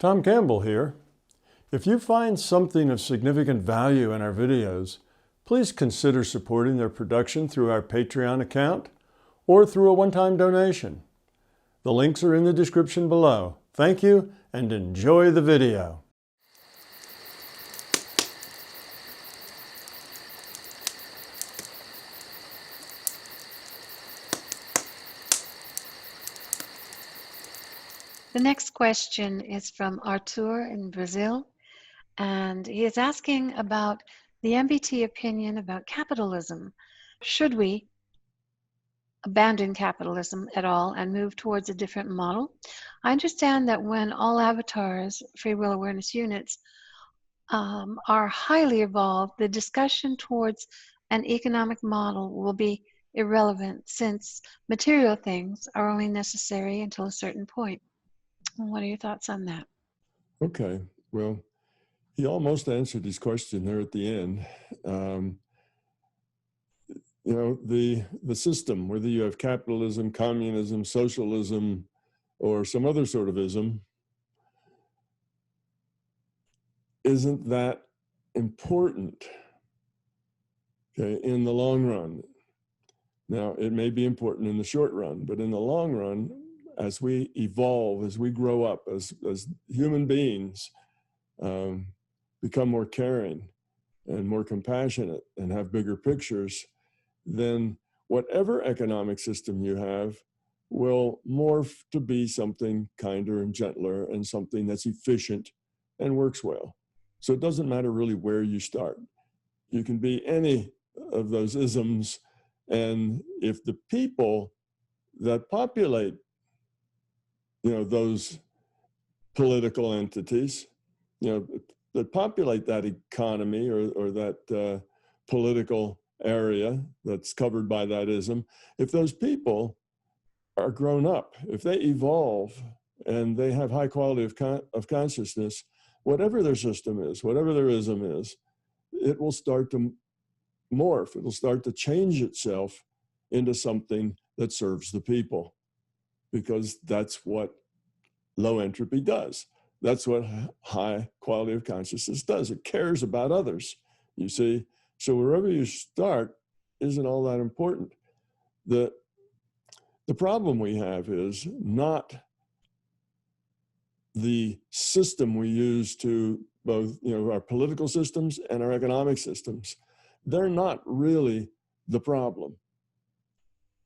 Tom Campbell here. If you find something of significant value in our videos, please consider supporting their production through our Patreon account or through a one-time donation. The links are in the description below. Thank you and enjoy the video. The next question is from Artur in Brazil, and he is asking about the MBT opinion about capitalism. Should we abandon capitalism at all and move towards a different model? I understand that when all avatars, free will awareness units, are highly evolved, the discussion towards an economic model will be irrelevant since material things are only necessary until a certain point. What are your thoughts on that? Okay, well, he almost answered his question there at the end. The system, whether you have capitalism, communism, socialism, or some other sort of ism, isn't that important, okay, in the long run. Now, it may be important in the short run, but in the long run, as we evolve, as we grow up, as human beings, become more caring and more compassionate and have bigger pictures, then whatever economic system you have will morph to be something kinder and gentler and something that's efficient and works well. So it doesn't matter really where you start. You can be any of those isms, and if the people that populate those political entities, that populate that economy or that political area that's covered by that ism, if those people are grown up, if they evolve and they have high quality of consciousness, whatever their system is, whatever their ism is, it will start to morph. It will start to change itself into something that serves the people, because that's what low entropy does. That's what high quality of consciousness does. It cares about others, you see. So wherever you start isn't all that important. The problem we have is not the system we use to both, our political systems and our economic systems. They're not really the problem.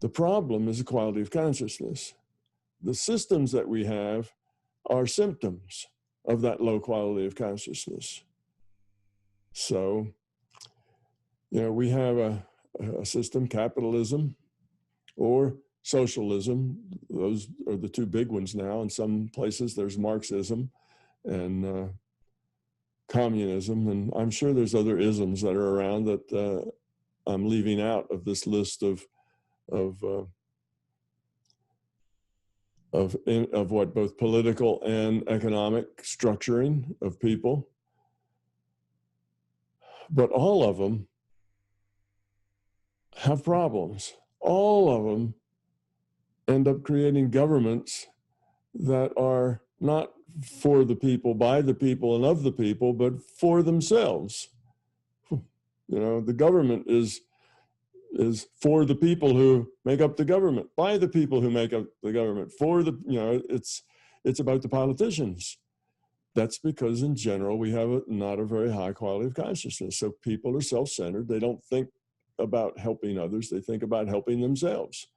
The problem is the quality of consciousness. The systems that we have are symptoms of that low quality of consciousness. So, we have a system, capitalism or socialism. Those are the two big ones now. In some places there's Marxism and communism, and I'm sure there's other isms that are around that I'm leaving out of this list of what both political and economic structuring of people. But all of them have problems. All of them end up creating governments that are not for the people, by the people, and of the people, but for themselves. The government is for the people who make up the government, by the people who make up the government, for the, it's about the politicians. That's because in general, we have not a very high quality of consciousness. So people are self-centered. They don't think about helping others. They think about helping themselves.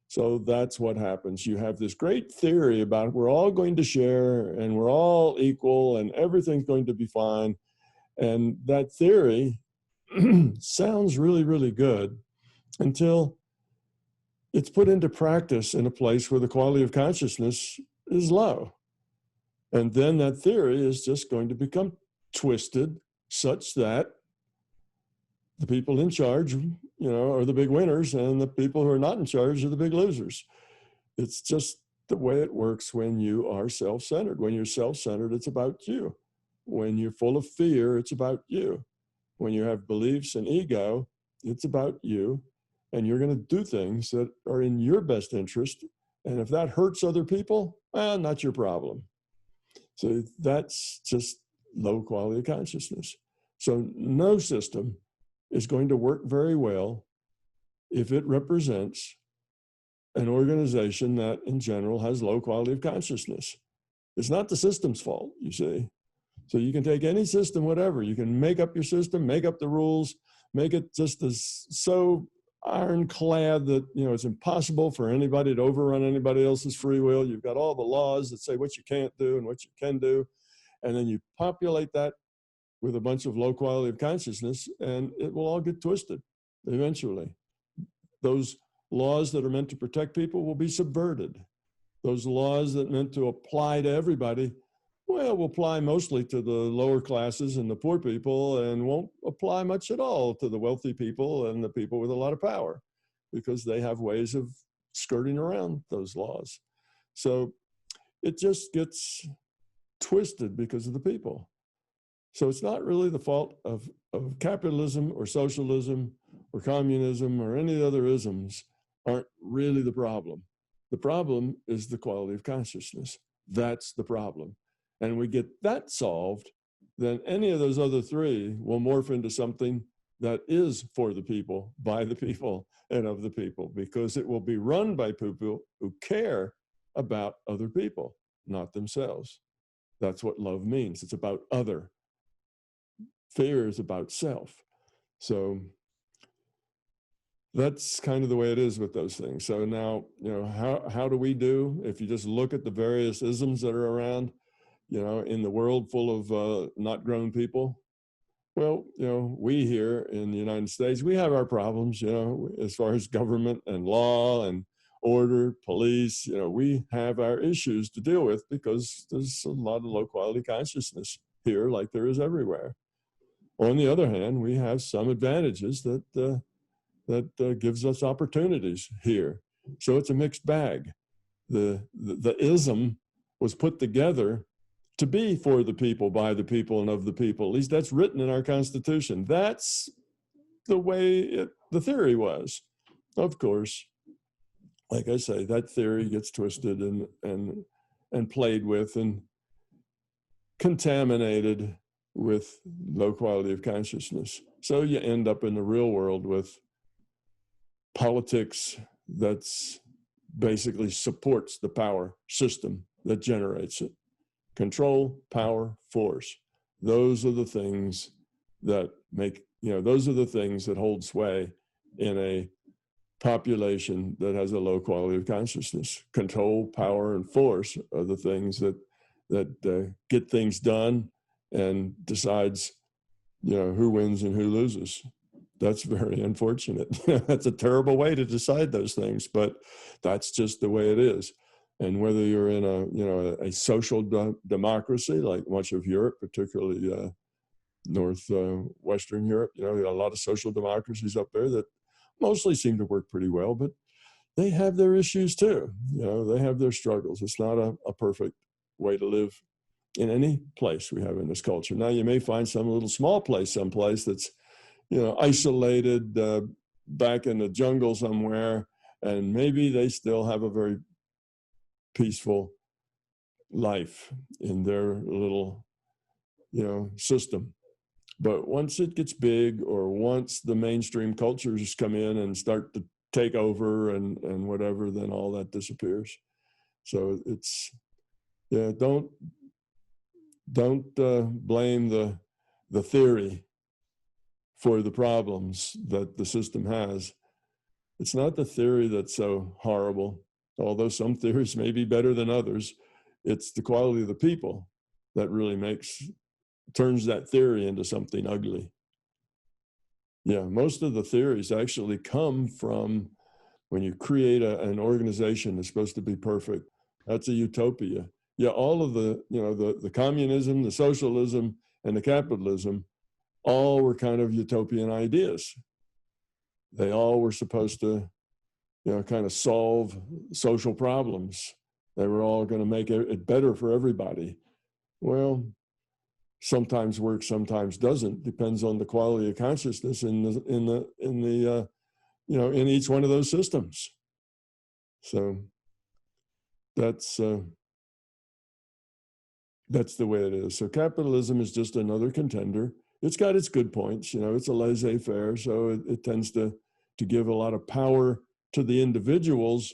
So that's what happens. You have this great theory about we're all going to share and we're all equal and everything's going to be fine. And that theory sounds really, really good until it's put into practice in a place where the quality of consciousness is low. And then that theory is just going to become twisted such that the people in charge, are the big winners, and the people who are not in charge are the big losers. It's just the way it works when you are self-centered. When you're self-centered, it's about you. When you're full of fear, it's about you. When you have beliefs and ego, it's about you. And you're going to do things that are in your best interest. And if that hurts other people, not your problem. So that's just low quality of consciousness. So no system is going to work very well if it represents an organization that in general has low quality of consciousness. It's not the system's fault, you see. So you can take any system, whatever, you can make up your system, make up the rules, make it just as so ironclad that, you know, it's impossible for anybody to overrun anybody else's free will. You've got all the laws that say what you can't do and what you can do. And then you populate that with a bunch of low quality of consciousness, and it will all get twisted eventually. Those laws that are meant to protect people will be subverted. Those laws that meant to apply to everybody, well, will apply mostly to the lower classes and the poor people, and won't apply much at all to the wealthy people and the people with a lot of power, because they have ways of skirting around those laws. So it just gets twisted because of the people. So it's not really the fault of capitalism or socialism or communism or any other isms aren't really the problem. The problem is the quality of consciousness. That's the problem. And we get that solved, then any of those other three will morph into something that is for the people, by the people, and of the people, because it will be run by people who care about other people, not themselves. That's what love means. It's about other. Fear is about self. So that's kind of the way it is with those things. So now, you know, how do we do? If you just look at the various isms that are around, you know, in the world full of not grown people, well, you know, we here in the United States, we have our problems, you know, as far as government and law and order, police, you know, we have our issues to deal with because there's a lot of low quality consciousness here like there is everywhere. On the other hand, we have some advantages that gives us opportunities here. So it's a mixed bag. The ism was put together to be for the people, by the people, and of the people. At least that's written in our Constitution. That's the way the theory was. Of course, like I say, that theory gets twisted and played with and contaminated with low quality of consciousness. So you end up in the real world with politics that's basically supports the power system that generates it. Control, power, force. Those are the things that make, you know, those are the things that hold sway in a population that has a low quality of consciousness. Control, power, and force are the things that get things done and decides, you know, who wins and who loses. That's very unfortunate. That's a terrible way to decide those things, but that's just the way it is. And whether you're in a social democracy like much of Europe, particularly Western Europe, you know, a lot of social democracies up there that mostly seem to work pretty well, but they have their issues too. You know, they have their struggles. It's not a perfect way to live in any place we have in this culture. Now, you may find some little small place someplace that's, you know, isolated back in the jungle somewhere, and maybe they still have a very peaceful life in their little, you know, system. But once it gets big, or once the mainstream cultures come in and start to take over and whatever, then all that disappears. So it's, yeah, don't blame the theory for the problems that the system has. It's not the theory that's so horrible, although some theories may be better than others. It's the quality of the people that really turns that theory into something ugly. Yeah, most of the theories actually come from when you create an organization that's supposed to be perfect. That's a utopia. Yeah, all of the, you know, the communism, the socialism, and the capitalism, all were kind of utopian ideas. They all were supposed to, you know, kind of solve social problems. They were all going to make it better for everybody. Well, sometimes works, sometimes doesn't. Depends on the quality of consciousness in each one of those systems. So that's That's the way it is. So capitalism is just another contender. It's got its good points. You know, it's a laissez-faire, so it tends to give a lot of power to the individuals,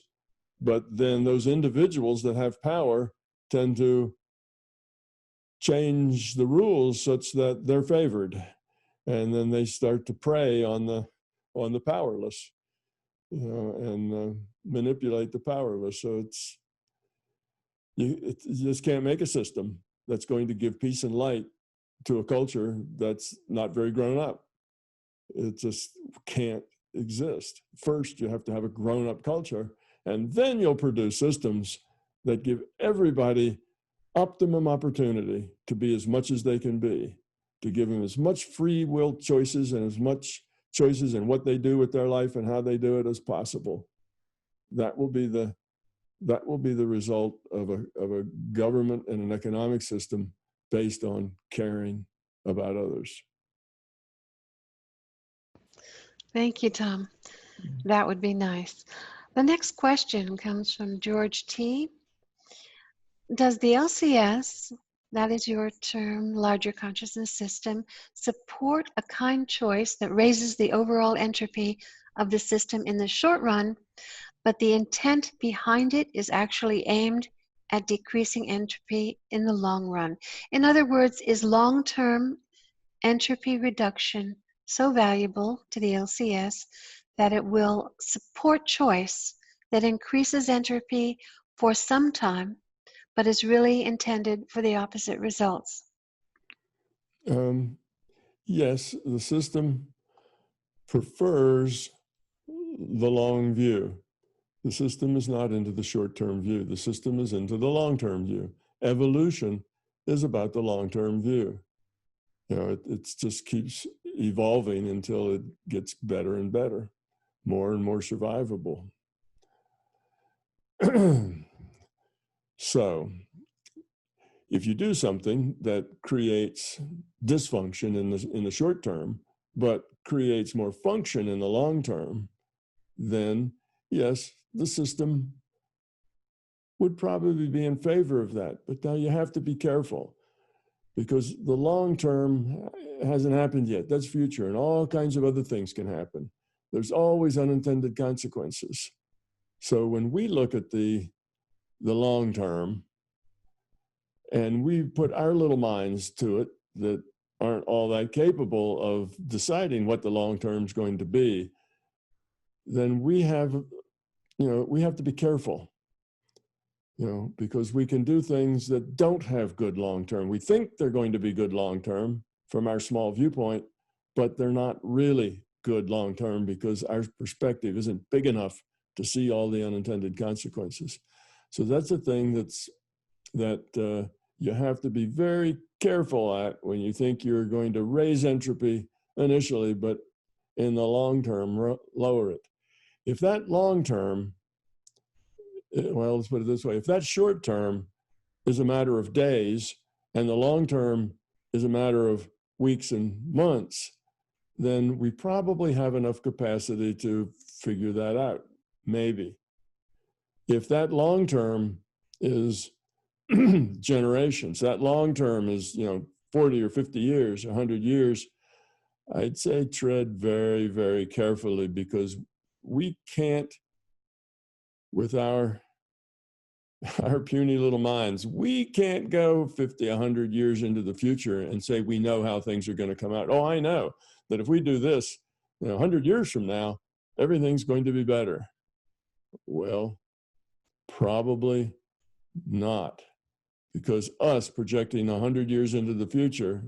but then those individuals that have power tend to change the rules such that they're favored, and then they start to prey on the powerless, you know, and manipulate the powerless. So you just can't make a system that's going to give peace and light to a culture that's not very grown up. It just can't exist. First, you have to have a grown-up culture, and then you'll produce systems that give everybody optimum opportunity to be as much as they can be, to give them as much free will choices and as much choices in what they do with their life and how they do it as possible. That will be the result of a government and an economic system based on caring about others. Thank you, Tom. That would be nice. The next question comes from George T. Does the LCS, that is your term, larger consciousness system, support a kind choice that raises the overall entropy of the system in the short run, but the intent behind it is actually aimed at decreasing entropy in the long run? In other words, is long-term entropy reduction so valuable to the LCS that it will support choice that increases entropy for some time, but is really intended for the opposite results? Yes, the system prefers the long view. The system is not into the short-term view. The system is into the long-term view. Evolution is about the long-term view. You know, it just keeps evolving until it gets better and better, more and more survivable. So, if you do something that creates dysfunction in the short term, but creates more function in the long term, then yes, the system would probably be in favor of that. But now you have to be careful, because the long term hasn't happened yet. That's future, and all kinds of other things can happen. There's always unintended consequences. So when we look at the long term, and we put our little minds to it that aren't all that capable of deciding what the long term is going to be, then we have to be careful, because we can do things that don't have good long term. We think they're going to be good long term from our small viewpoint, but they're not really good long term because our perspective isn't big enough to see all the unintended consequences. So that's a thing that you have to be very careful at when you think you're going to raise entropy initially, but in the long term, lower it. If that long term, well, let's put it this way, if that short term is a matter of days and the long term is a matter of weeks and months, then we probably have enough capacity to figure that out, maybe. If that long term is generations, that long term is 40 or 50 years, 100 years, I'd say tread very, very carefully, because we can't, with our puny little minds, we can't go 50, 100 years into the future and say we know how things are going to come out. Oh, I know that if we do this, 100 years from now, everything's going to be better. Well, probably not, because us projecting 100 years into the future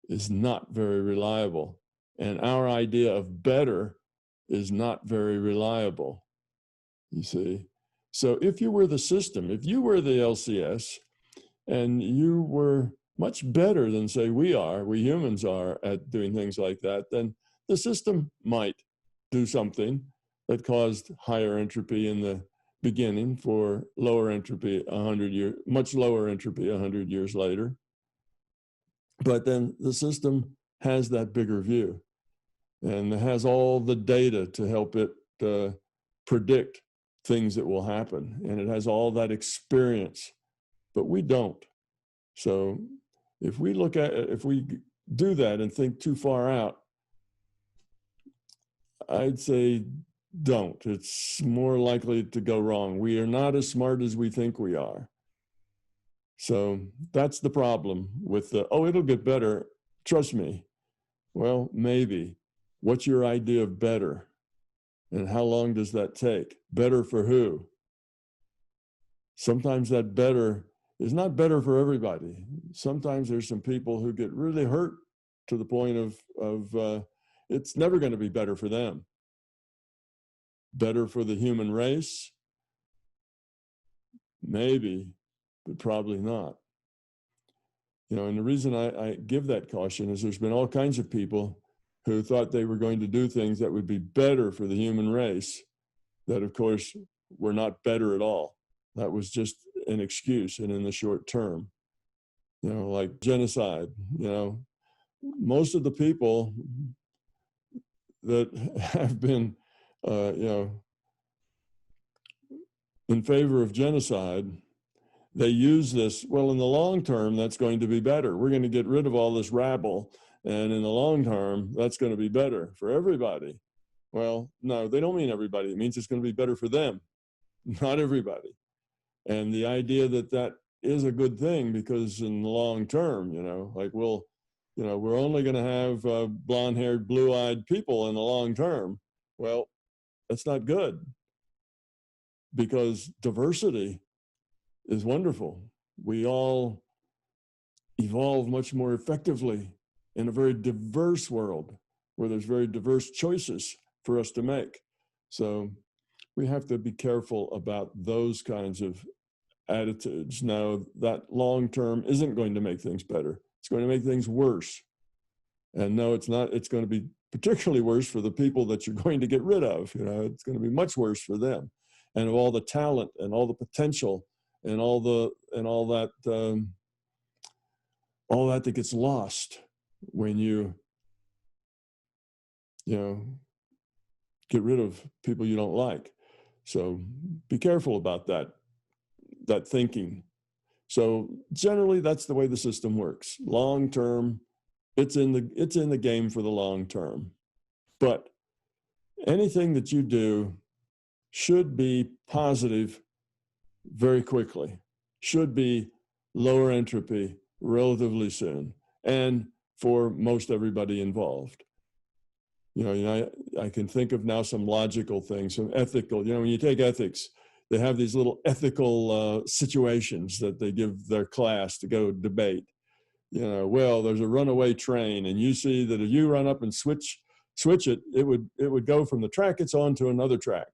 is not very reliable. And our idea of better is not very reliable, you see. So if you were the system, if you were the LCS, and you were much better than, say, we humans are at doing things like that, then the system might do something that caused higher entropy in the beginning for lower entropy 100 years, much lower entropy 100 years later. But then the system has that bigger view and has all the data to help it predict things that will happen. And it has all that experience, but we don't. So if we do that and think too far out, I'd say don't. It's more likely to go wrong. We are not as smart as we think we are. So that's the problem with it'll get better. Trust me. Well, maybe. What's your idea of better? And how long does that take? Better for who? Sometimes that better is not better for everybody. Sometimes there's some people who get really hurt to the point of it's never going to be better for them. Better for the human race? Maybe, but probably not. And the reason I give that caution is there's been all kinds of people who thought they were going to do things that would be better for the human race that, of course, were not better at all. That was just an excuse, and in the short term. Like genocide. Most of the people that have been, in favor of genocide, they use this, well, in the long term, that's going to be better. We're going to get rid of all this rabble, and in the long term, that's going to be better for everybody. Well, no, they don't mean everybody. It means it's going to be better for them, not everybody. And the idea that is a good thing because in the long term, like we're only going to have blonde-haired, blue-eyed people in the long term. Well, that's not good because diversity is wonderful. We all evolve much more effectively in a very diverse world where there's very diverse choices for us to make. So we have to be careful about those kinds of attitudes. Now, that long term isn't going to make things better. It's going to make things worse. And no, it's not. It's going to be particularly worse for the people that you're going to get rid of. It's going to be much worse for them. And of all the talent and all the potential and all that that gets lost when you get rid of people you don't like. So be careful about that thinking. So generally, that's the way the system works. Long term, it's in the game for the long term. But anything that you do should be positive very quickly, should be lower entropy relatively soon, and for most everybody involved. I can think of now some logical things, some ethical, when you take ethics, they have these little ethical situations that they give their class to go debate. Well, there's a runaway train, and you see that if you run up and switch it, it would go from the track it's on to another track.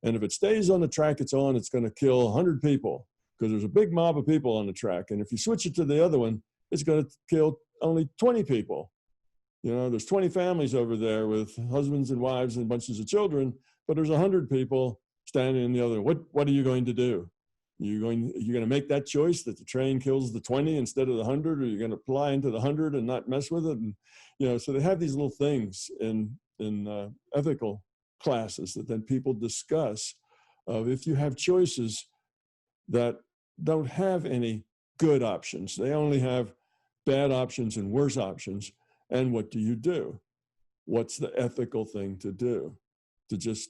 And if it stays on the track it's on, it's going to kill 100 people because there's a big mob of people on the track. And if you switch it to the other one, it's going to kill only 20 people. There's 20 families over there with husbands and wives and bunches of children, but there's 100 people standing in the other. What are you going to do? You're going to make that choice that the train kills the 20 instead of the 100, or you're going to fly into the 100 and not mess with it? And so they have these little things in ethical classes that then people discuss of if you have choices that don't have any good options, they only have bad options and worse options. And what do you do? What's the ethical thing to do? To just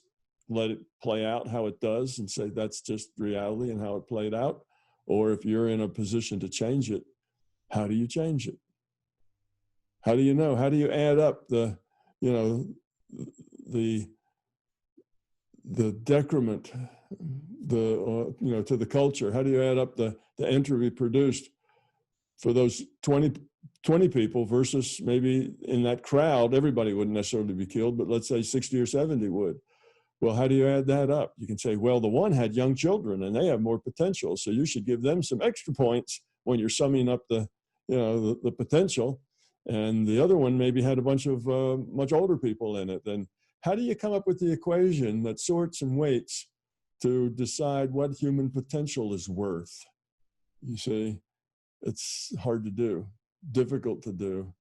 let it play out how it does and say that's just reality and how it played out? Or if you're in a position to change it, how do you change it? How do you know? How do you add up the decrement, to the culture? How do you add up the entropy produced for those 20 people versus maybe in that crowd, everybody wouldn't necessarily be killed, but let's say 60 or 70 would. Well, how do you add that up? You can say, well, the one had young children and they have more potential, so you should give them some extra points when you're summing up the potential. And the other one maybe had a bunch of much older people in it. Then how do you come up with the equation that sorts and weights to decide what human potential is worth? You see, it's hard to do, difficult to do.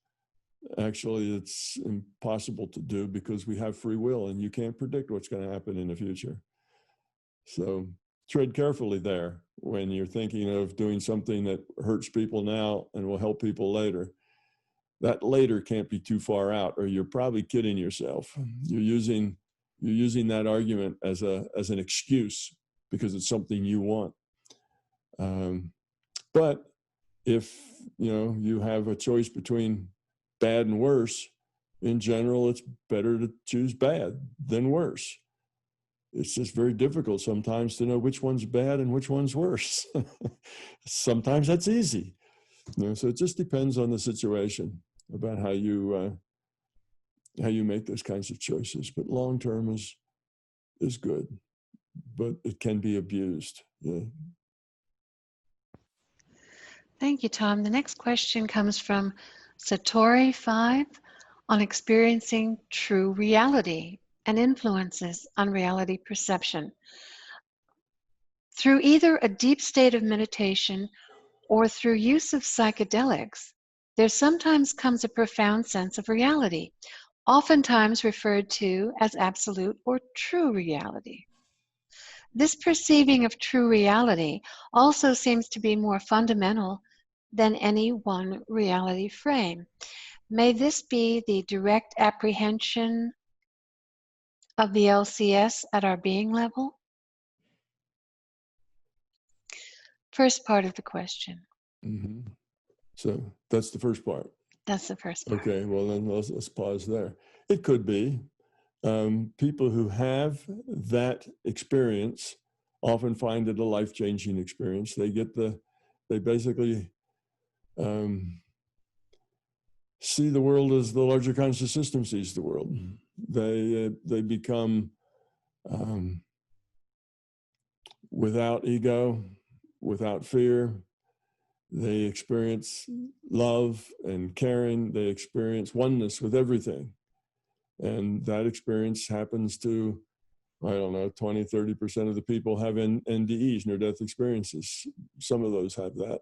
Actually, it's impossible to do because we have free will and you can't predict what's going to happen in the future. So tread carefully there when you're thinking of doing something that hurts people now and will help people later. That later can't be too far out, or you're probably kidding yourself. You're using that argument as an excuse because it's something you want. But if you have a choice between bad and worse, in general, it's better to choose bad than worse. It's just very difficult sometimes to know which one's bad and which one's worse. Sometimes that's easy. So it just depends on the situation about how you make those kinds of choices. But long term is good, but it can be abused. Yeah. Thank you, Tom. The next question comes from Satori5 on experiencing true reality and influences on reality perception. Through either a deep state of meditation or through use of psychedelics, there sometimes comes a profound sense of reality, oftentimes referred to as absolute or true reality. This perceiving of true reality also seems to be more fundamental than any one reality frame. May this be the direct apprehension of the LCS at our being level? First part of the question. Mm-hmm. So that's the first part. That's the first part. Okay, well then let's pause there. It could be. People who have that experience often find it a life-changing experience. They basically see the world as the larger conscious system sees the world. They become without ego, without fear. They experience love and caring. They experience oneness with everything. And that experience happens to, 20, 30% of the people have NDEs, near-death experiences. Some of those have that.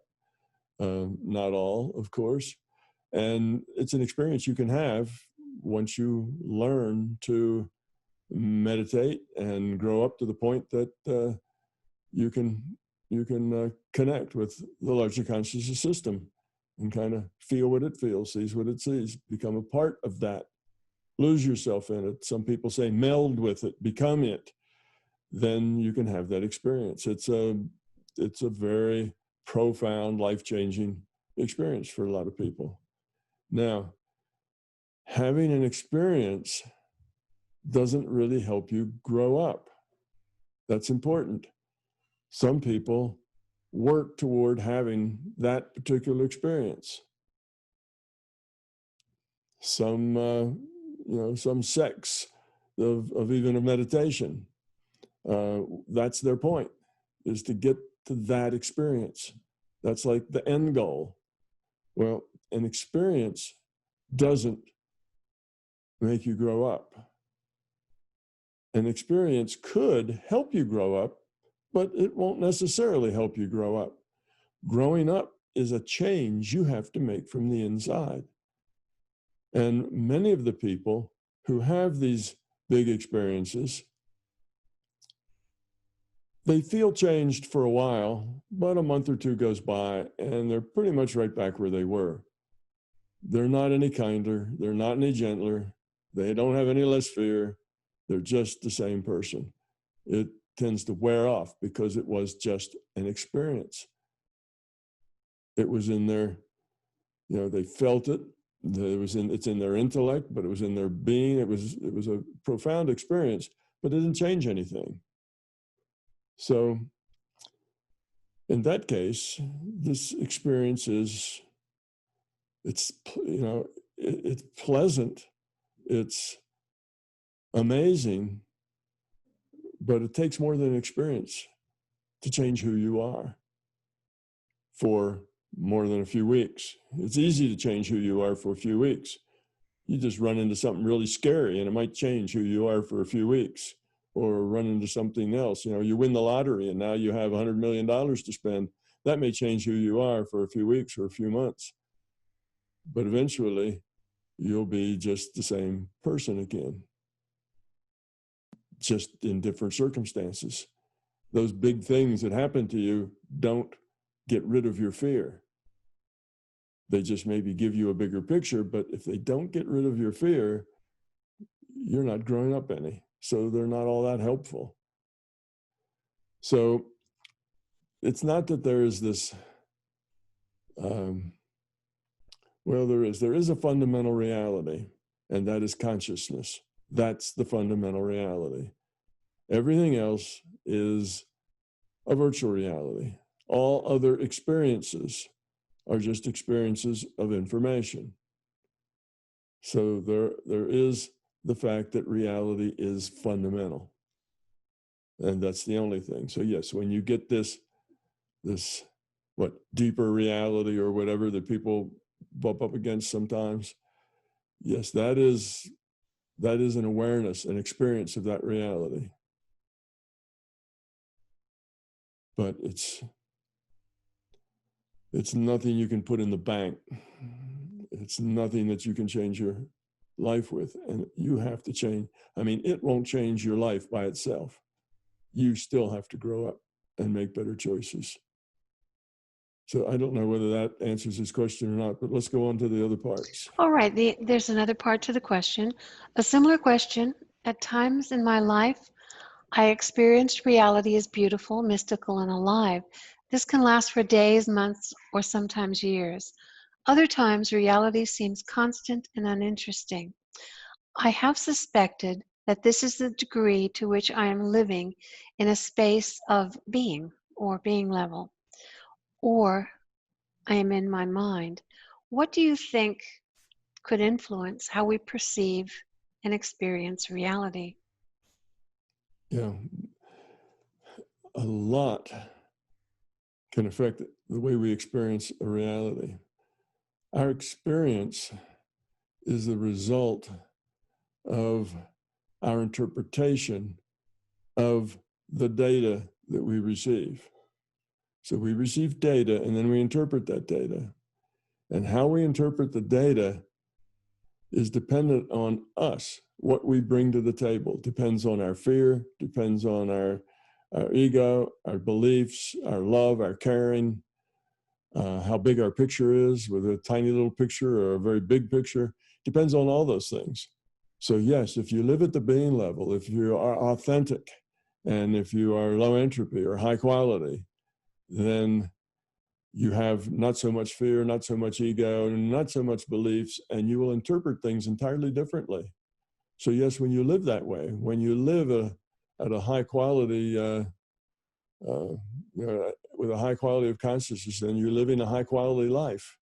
Not all, of course. And it's an experience you can have once you learn to meditate and grow up to the point that you can connect with the larger consciousness system and kind of feel what it feels, sees what it sees, become a part of that, lose yourself in it. Some people say meld with it, become it. Then you can have that experience. It's a very profound, life-changing experience for a lot of people. Now, having an experience doesn't really help you grow up. That's important. Some people work toward having that particular experience. Some sects of even a meditation. That's their point, is to get to that experience. That's like the end goal. Well, an experience doesn't make you grow up. An experience could help you grow up, but it won't necessarily help you grow up. Growing up is a change you have to make from the inside. And many of the people who have these big experiences, they feel changed for a while, but a month or two goes by and they're pretty much right back where they were. They're not any kinder, they're not any gentler, they don't have any less fear, they're just the same person. It tends to wear off because it was just an experience. It was in their, they felt it. It's in their intellect, but it was in their being. It was a profound experience, but it didn't change anything. So in that case, this experience it's pleasant, it's amazing, but it takes more than an experience to change who you are for more than a few weeks. It's easy to change who you are for a few weeks. You just run into something really scary and it might change who you are for a few weeks, or run into something else. You win the lottery and now you have $100 million to spend. That may change who you are for a few weeks or a few months. But eventually you'll be just the same person again, just in different circumstances. those big things that happen to you don't get rid of your fear. They just maybe give you a bigger picture, but if they don't get rid of your fear, you're not growing up any. So they're not all that helpful. So it's not that there is this, well, there is a fundamental reality, and that is consciousness. That's the fundamental reality. Everything else is a virtual reality. All other experiences are just experiences of information. So there is the fact that reality is fundamental. And that's the only thing. So yes, when you get this deeper reality or whatever that people bump up against sometimes, yes, that is an awareness, an experience of that reality. But it's nothing you can put in the bank. It's nothing that you can change your life with. And you have to change. I mean, it won't change your life by itself. You still have to grow up and make better choices. So I don't know whether that answers his question or not, but let's go on to the other parts. All right, there's another part to the question. A similar question. At times in my life, I experienced reality as beautiful, mystical, and alive. This can last for days, months, or sometimes years. Other times, reality seems constant and uninteresting. I have suspected that this is the degree to which I am living in a space of being or being level, or I am in my mind. What do you think could influence how we perceive and experience reality? Yeah, a lot can affect the way we experience a reality. Our experience is the result of our interpretation of the data that we receive. So we receive data and then we interpret that data. And how we interpret the data is dependent on us. What we bring to the table depends on our fear, depends on our ego, our beliefs, our love, our caring, how big our picture is, whether a tiny little picture or a very big picture, depends on all those things. So yes, if you live at the being level, if you are authentic, and if you are low entropy or high quality, then you have not so much fear, not so much ego, and not so much beliefs, and you will interpret things entirely differently. So yes, when you live that way, when you live at a high quality, with a high quality of consciousness, then you're living a high quality life,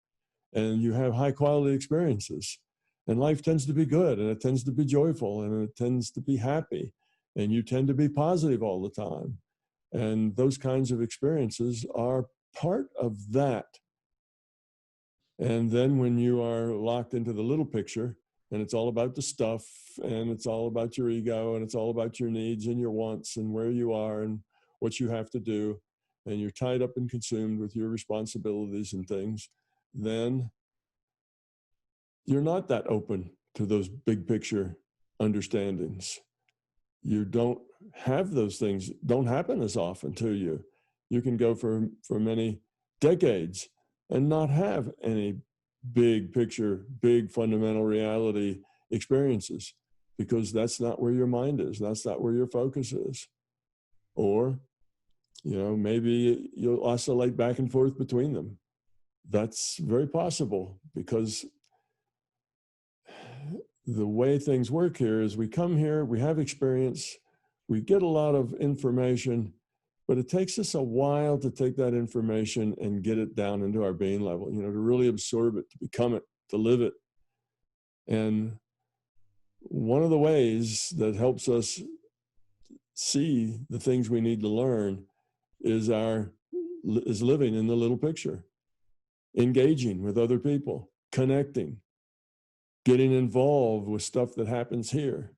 and you have high quality experiences, and life tends to be good, and it tends to be joyful, and it tends to be happy, and you tend to be positive all the time. And those kinds of experiences are part of that. And then when you are locked into the little picture, and it's all about the stuff, and it's all about your ego, and it's all about your needs and your wants and where you are and what you have to do, and you're tied up and consumed with your responsibilities and things, then you're not that open to those big picture understandings. You don't have those things, don't happen as often to you. You can go for many decades and not have any big picture, big fundamental reality experiences, because that's not where your mind is. That's not where your focus is. Or, maybe you'll oscillate back and forth between them. That's very possible, because the way things work here is we come here, we have experience, we get a lot of information, but it takes us a while to take that information and get it down into our being level, to really absorb it, to become it, to live it. And one of the ways that helps us see the things we need to learn is living in the little picture, engaging with other people, connecting, getting involved with stuff that happens here,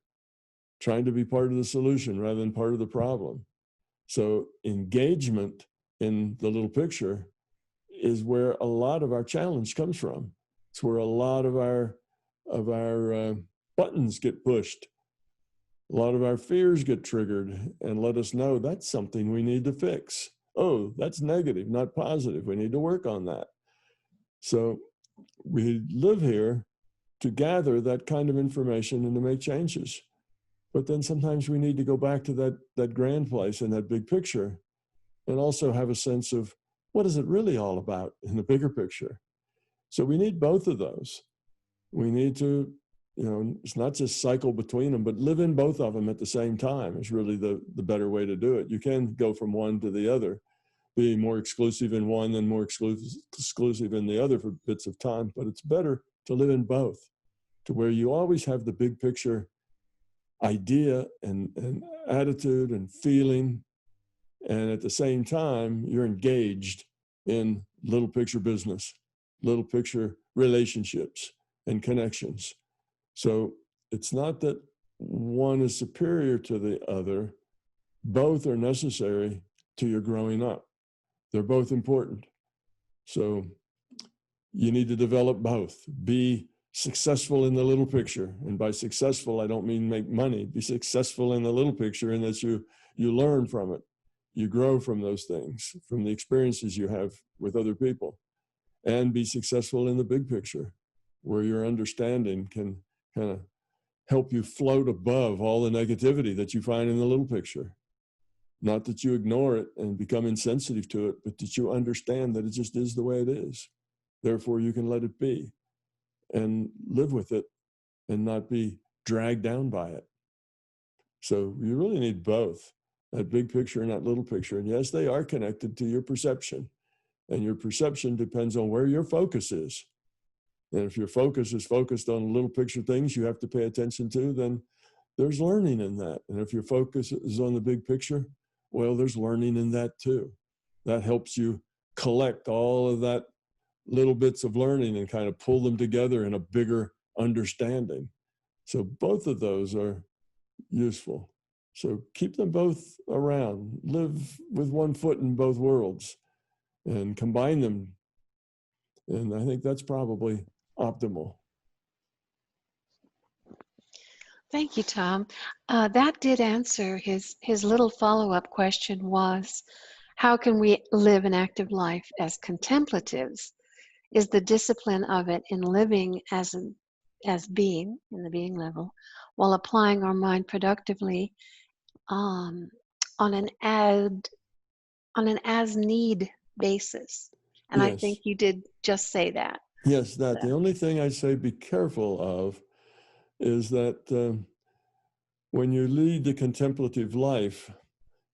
trying to be part of the solution rather than part of the problem. So engagement in the little picture is where a lot of our challenge comes from. It's where a lot of our buttons get pushed. A lot of our fears get triggered and let us know that's something we need to fix. Oh, that's negative, not positive. We need to work on that. So we live here to gather that kind of information and to make changes. But then sometimes we need to go back to that grand place and that big picture, and also have a sense of what is it really all about in the bigger picture. So we need both of those. We need to, it's not just cycle between them, but live in both of them at the same time is really the better way to do it. You can go from one to the other, be more exclusive in one and more exclusive in the other for bits of time, but it's better to live in both, to where you always have the big picture idea and attitude and feeling, and at the same time, you're engaged in little picture business, little picture relationships and connections. So it's not that one is superior to the other. Both are necessary to your growing up. They're both important. So you need to develop both. Be successful in the little picture. And by successful, I don't mean make money. Be successful in the little picture in that you learn from it. You grow from those things, from the experiences you have with other people. And be successful in the big picture, where your understanding can kind of help you float above all the negativity that you find in the little picture. Not that you ignore it and become insensitive to it, but that you understand that it just is the way it is. Therefore, you can let it be and live with it and not be dragged down by it. So you really need both, that big picture and that little picture. And yes, they are connected to your perception. And your perception depends on where your focus is. And if your focus is focused on little picture things you have to pay attention to, then there's learning in that. And if your focus is on the big picture, well, there's learning in that too. That helps you collect all of that little bits of learning and kind of pull them together in a bigger understanding. So both of those are useful. So keep them both around. Live with one foot in both worlds and combine them. And I think that's probably optimal. Thank you, Tom. That did answer his little follow-up question was, how can we live an active life as contemplatives? Is the discipline of it in living as being, in the being level, while applying our mind productively on an as need basis. And yes. I think you did just say that. Yes, that. The only thing I say be careful of is that when you lead the contemplative life,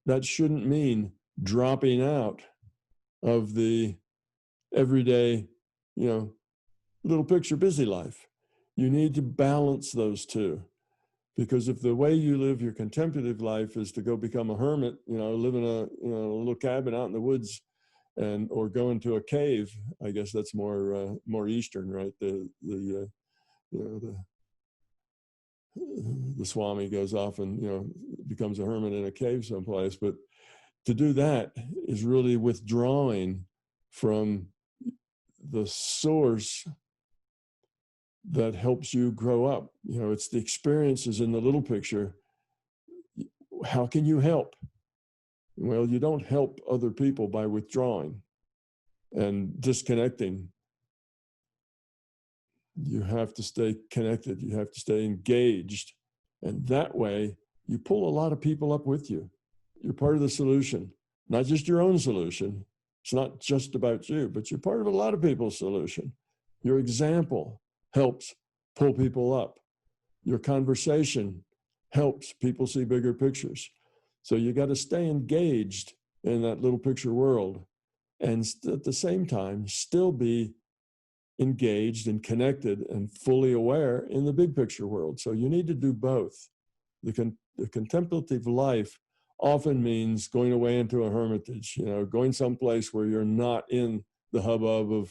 that shouldn't mean dropping out of the everyday, little picture busy life. You need to balance those two. Because if the way you live your contemplative life is to go become a hermit, live in a little cabin out in the woods, or go into a cave, I guess that's more Eastern, right? The Swami goes off and becomes a hermit in a cave someplace. But to do that is really withdrawing from the source that helps you grow up. It's the experiences in the little picture. How can you help? Well, you don't help other people by withdrawing and disconnecting. You have to stay connected. You have to stay engaged. And that way, you pull a lot of people up with you. You're part of the solution, not just your own solution. It's not just about you, but you're part of a lot of people's solution. Your example helps pull people up. Your conversation helps people see bigger pictures. So you got to stay engaged in that little picture world and at the same time still be engaged and connected and fully aware in the big picture world. So you need to do both. The contemplative life often means going away into a hermitage, going someplace where you're not in the hubbub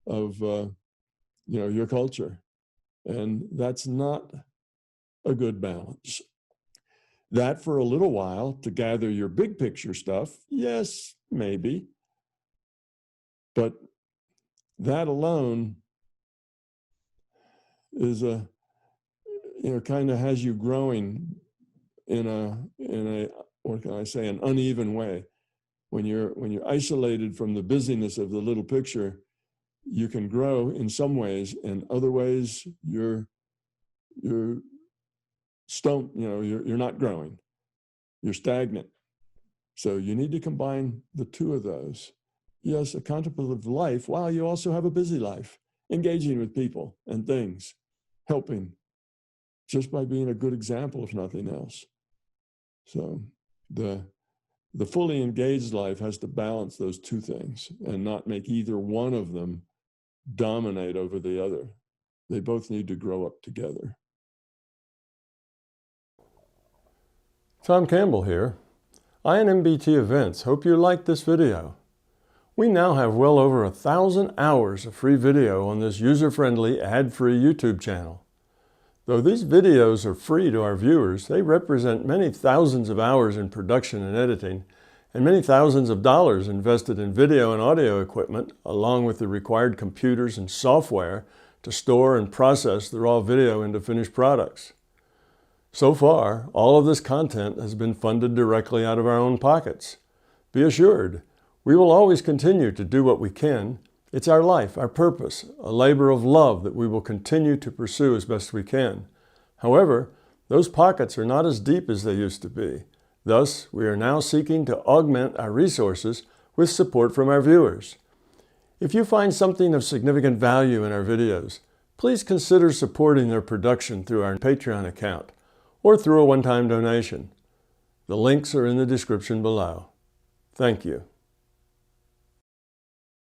of your culture. And that's not a good balance. That for a little while to gather your big picture stuff, yes, maybe. But that alone is kind of has you growing in a what can I say, an uneven way. When you're isolated from the busyness of the little picture, you can grow in some ways. In other ways, you're stumped. You're not growing. You're stagnant. So you need to combine the two of those. Yes, a contemplative life, while you also have a busy life, engaging with people and things, helping, just by being a good example, if nothing else. So the fully engaged life has to balance those two things and not make either one of them dominate over the other. They both need to grow up together. Tom Campbell here. I and MBT Events hope you liked this video. We now have well over 1,000 hours of free video on this user-friendly, ad-free YouTube channel. Though these videos are free to our viewers, they represent many thousands of hours in production and editing, and many thousands of dollars invested in video and audio equipment, along with the required computers and software to store and process the raw video into finished products. So far, all of this content has been funded directly out of our own pockets. Be assured, we will always continue to do what we can. It's our life, our purpose, a labor of love that we will continue to pursue as best we can. However, those pockets are not as deep as they used to be. Thus, we are now seeking to augment our resources with support from our viewers. If you find something of significant value in our videos, please consider supporting their production through our Patreon account or through a one-time donation. The links are in the description below. Thank you.